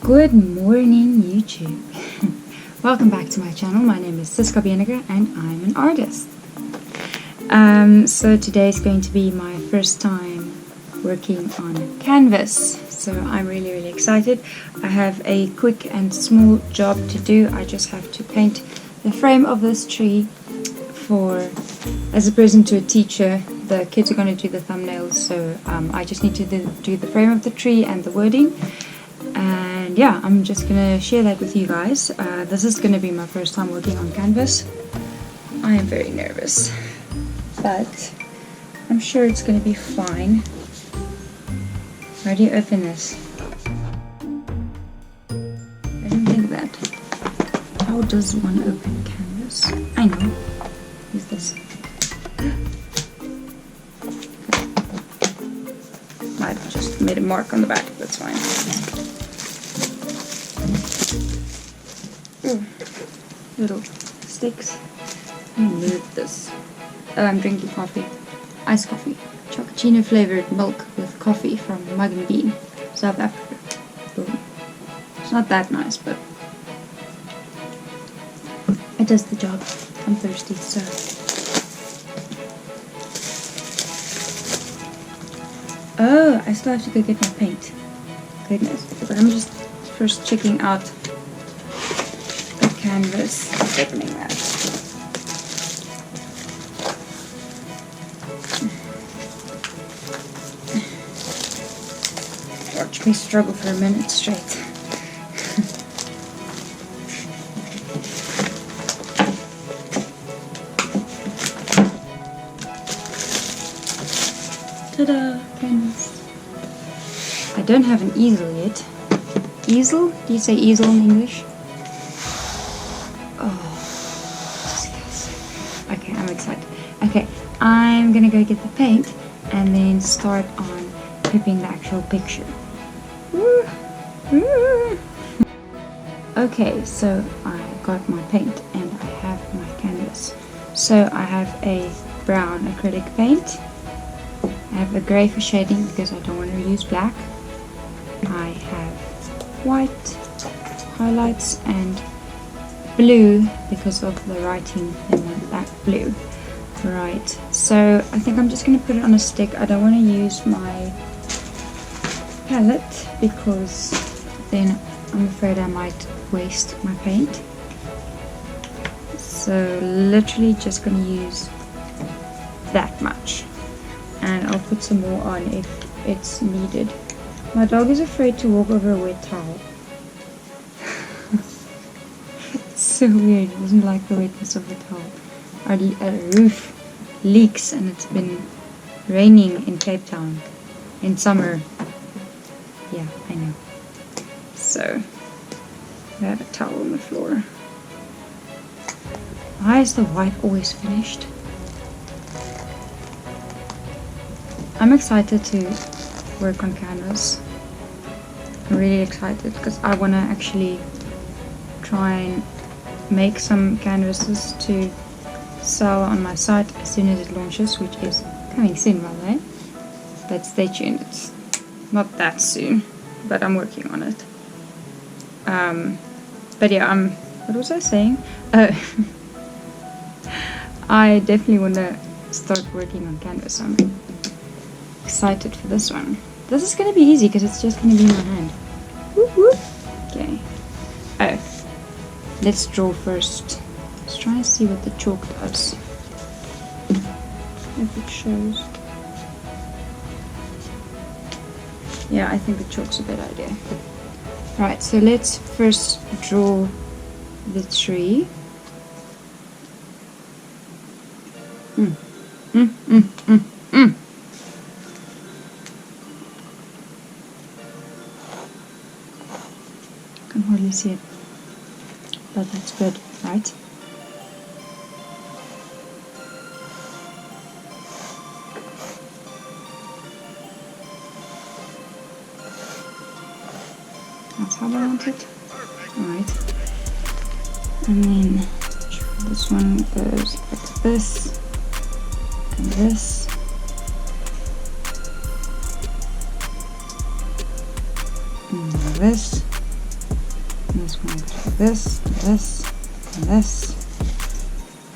Good morning, YouTube. Welcome back to my channel. My name is Ciska Beneke and I'm an artist. So today is going to be my first time working on canvas. So I'm really excited. I have a quick and small job to do. I just have to paint the frame of this tree as a present to a teacher. The kids are going to do the thumbnails, so I just need to do the frame of the tree and the wording. And yeah, I'm just gonna share that with you guys. This is gonna be my first time working on canvas. I am very nervous, but I'm sure it's gonna be fine. How do you open this? I don't think that. How does one open canvas? I know. Use this. I just made a mark on the back. That's fine. Ooh, little sticks. Let me move this. Oh, I'm drinking coffee. Iced coffee. Chocolate flavored milk with coffee from Mug and Bean, South Africa. Boom. It's not that nice, but it does the job. I'm thirsty, so. Oh, I still have to go get my paint. Goodness. But I'm just first checking out canvas, opening that. Watch me struggle for a minute straight. Ta-da! Canvas. I don't have an easel yet. Easel? Do you say easel in English? Okay, I'm excited. Okay, I'm gonna go get the paint and then start on clipping the actual picture. Woo! Woo! Okay, so I got my paint and I have my canvas. So I have a brown acrylic paint. I have a grey for shading because I don't want to use black. I have white highlights and blue because of the writing in the back blue. Right, so I think I'm just going to put it on a stick. I don't want to use my palette because then I'm afraid I might waste my paint. So literally just going to use that much, and I'll put some more on if it's needed. My dog is afraid to walk over a wet towel. So weird. It doesn't like the wetness of the towel. Our roof leaks and it's been raining in Cape Town in summer. Yeah, I know. So I have a towel on the floor. Why is the white always finished? I'm excited to work on canvas. I'm really excited because I want to actually try and make some canvases to sell on my site as soon as it launches, which is coming soon, by the way. But stay tuned, it's not that soon, but I'm working on it. But yeah, what was I saying? I definitely want to start working on canvas. I'm excited for this one. This is going to be easy because it's just going to be in my hand. Whoop, whoop. Okay. Oh. Let's draw first. Let's try and see what the chalk does. If it shows. Yeah, I think the chalk's a good idea. Right, so let's first draw the tree. Can hardly see it. But that's good, right? That's how I want it. Alright. And then this one goes like this. And this. And this. This one goes like this, and this, and this.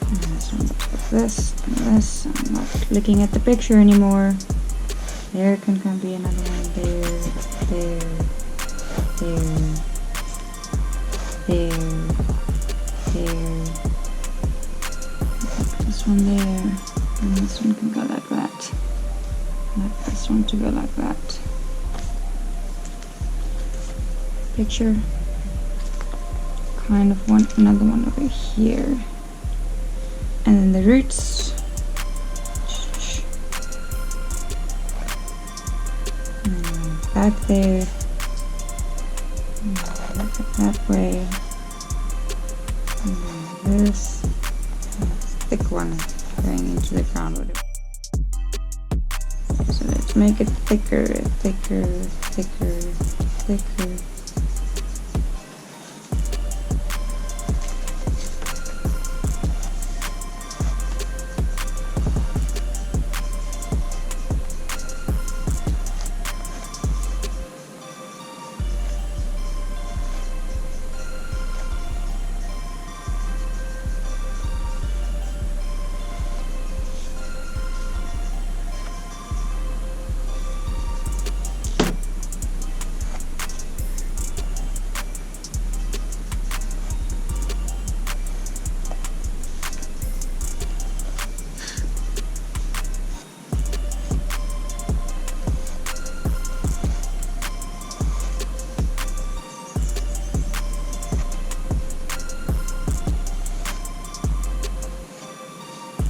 And this one goes like this, and this. I'm not looking at the picture anymore. There can be another one. There, there, there. This one there, and this one can go like that. Like this one to go like that. Picture. Kind of want another one over here. And then the roots. And then back there. That way. And then this. Thick one going into the ground with it. So let's make it thicker, thicker, thicker, thicker.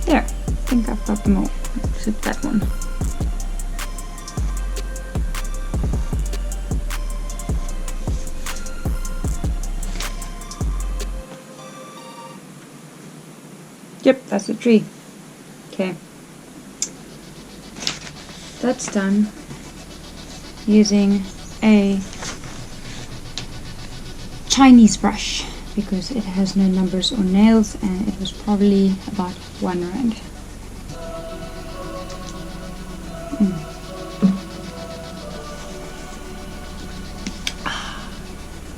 There, I think I've got them all, except that one. Yep, that's the tree. Okay. That's done using a Chinese brush, because it has no numbers or nails, and it was probably about R1.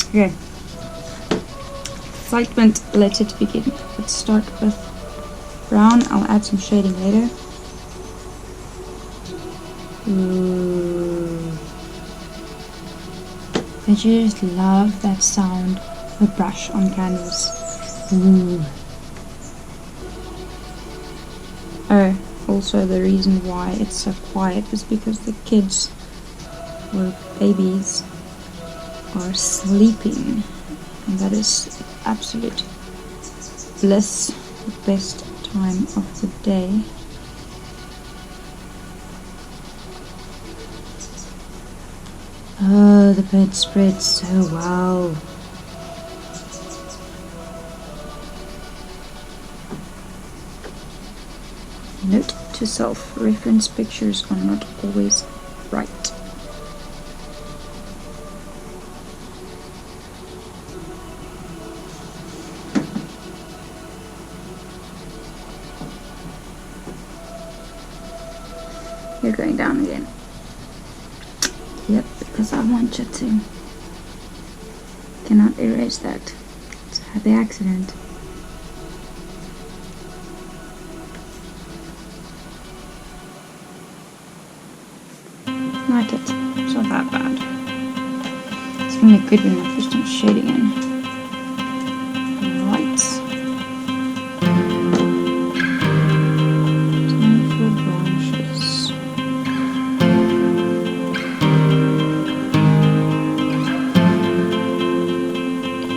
Okay. Excitement, let it begin. Let's start with brown. I'll add some shading later. Ooh. I just love that sound of a brush on canvas. Ooh. Oh, also the reason why it's so quiet is because the kids, or babies, are sleeping, and that is absolute bliss, the best time of the day. Oh, the paint spreads so well. Note to self, reference pictures are not always right. You're going down again. Yep, because I want you to. Cannot erase that. It's a happy accident. Like it. It's not that bad. It's really good when I put some shading in. Right. Time for brownishes.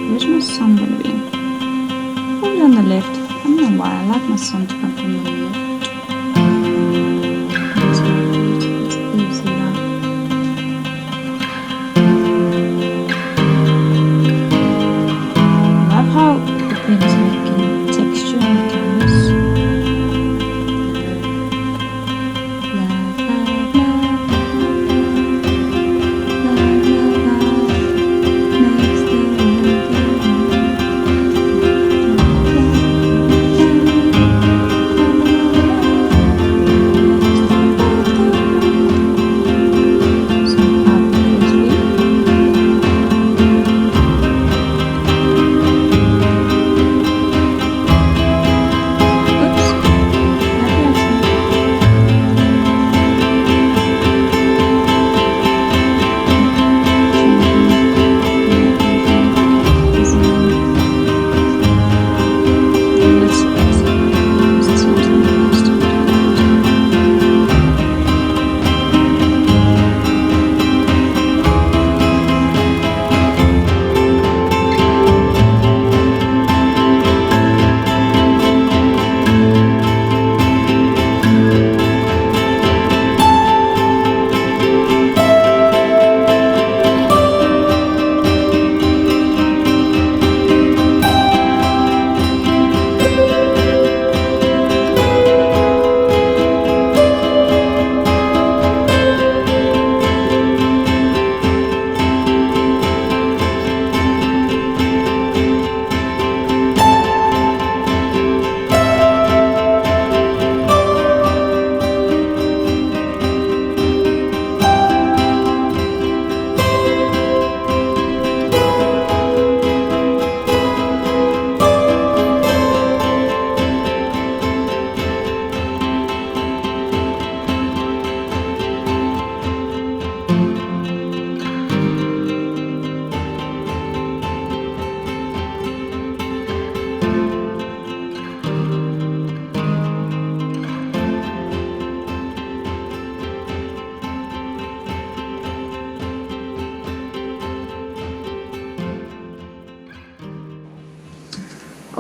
Where's my sun gonna be? Probably on the left. I don't know why. I like my sun to come from the left.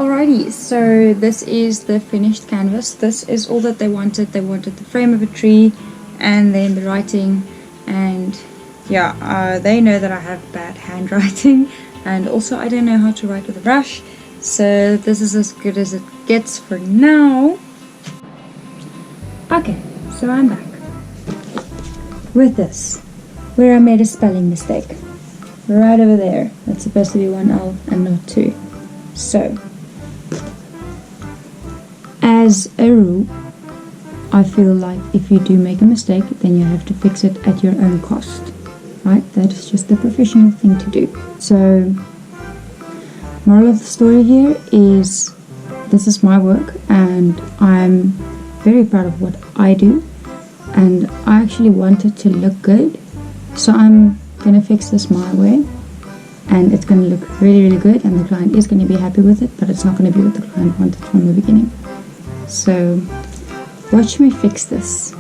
Alrighty, so this is the finished canvas. This is all that they wanted. They wanted the frame of a tree and then the writing, and yeah, they know that I have bad handwriting and also I don't know how to write with a brush, so this is as good as it gets for now. Okay, so I'm back with this, where I made a spelling mistake. Right over there. That's supposed to be one L and not two. So, as a rule, I feel like if you do make a mistake, then you have to fix it at your own cost. Right? That is just the professional thing to do. So, moral of the story here is this is my work and I'm very proud of what I do, and I actually want it to look good. So I'm going to fix this my way, and it's going to look really, really good, and the client is going to be happy with it, but it's not going to be what the client wanted from the beginning. So watch me fix this.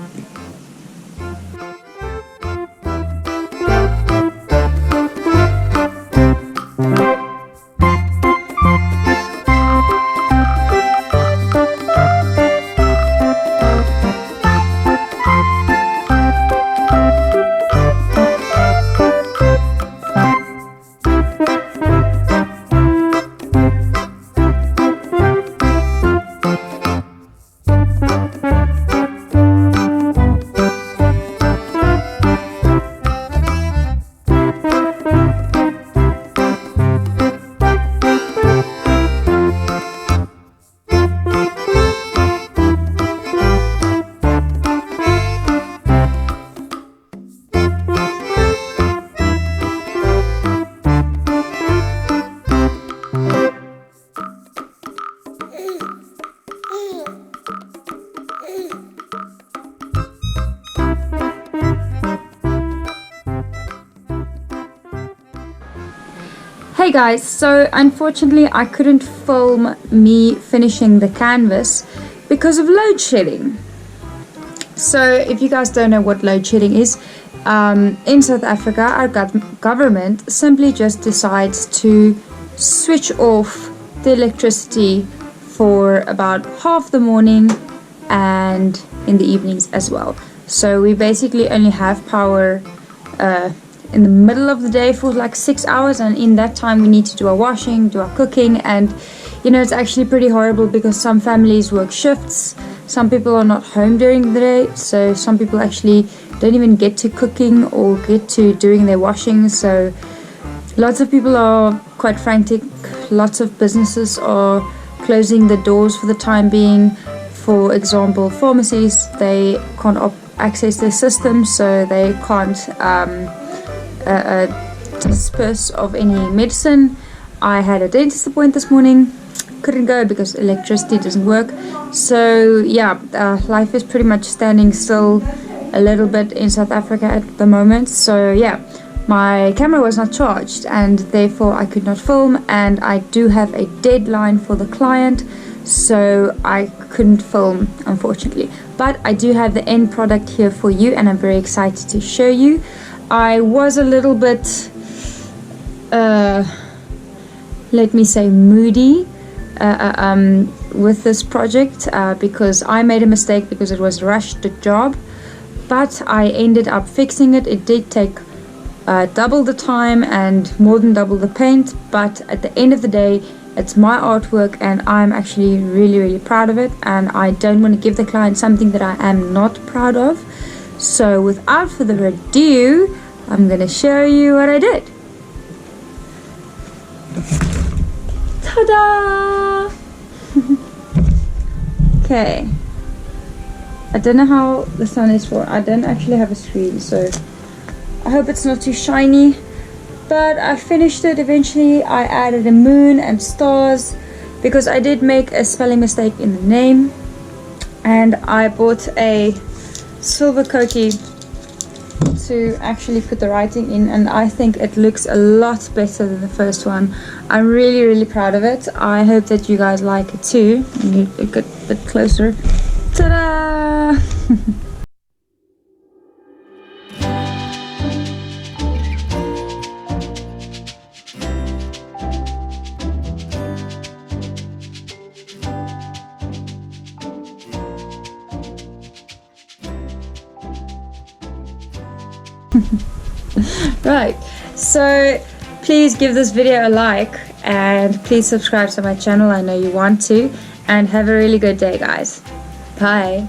Hey guys, so unfortunately I couldn't film me finishing the canvas because of load shedding. So if you guys don't know what load shedding is, in South Africa our government simply just decides to switch off the electricity for about half the morning and in the evenings as well. So we basically only have power in the middle of the day for like 6 hours, and in that time we need to do our washing, do our cooking, and you know, it's actually pretty horrible because some families work shifts, some people are not home during the day, so some people actually don't even get to cooking or get to doing their washing. So lots of people are quite frantic, lots of businesses are closing the doors for the time being. For example, pharmacies, they can't access their system, so they can't disperse of any medicine. I had a dentist appointment this morning, couldn't go because electricity doesn't work. So yeah, life is pretty much standing still a little bit in South Africa at the moment. So yeah, my camera was not charged and therefore I could not film, and I do have a deadline for the client, so I couldn't film unfortunately. But I do have the end product here for you and I'm very excited to show you. I was a little bit, let me say, moody with this project because I made a mistake because it was rushed job, but I ended up fixing it. It did take double the time and more than double the paint, but at the end of the day it's my artwork and I'm actually really, really proud of it, and I don't want to give the client something that I am not proud of. So without further ado, I'm gonna show you what I did. Ta-da! Okay. I don't know how the sun is for. I don't actually have a screen, so I hope it's not too shiny. But I finished it eventually. I added a moon and stars because I did make a spelling mistake in the name. And I bought a silver cookie to actually put the writing in, and I think it looks a lot better than the first one. I'm really, really proud of it. I hope that you guys like it too. You get a bit closer. Ta-da! Right, so please give this video a like and please subscribe to my channel. I know you want to, and have a really good day, guys. Bye.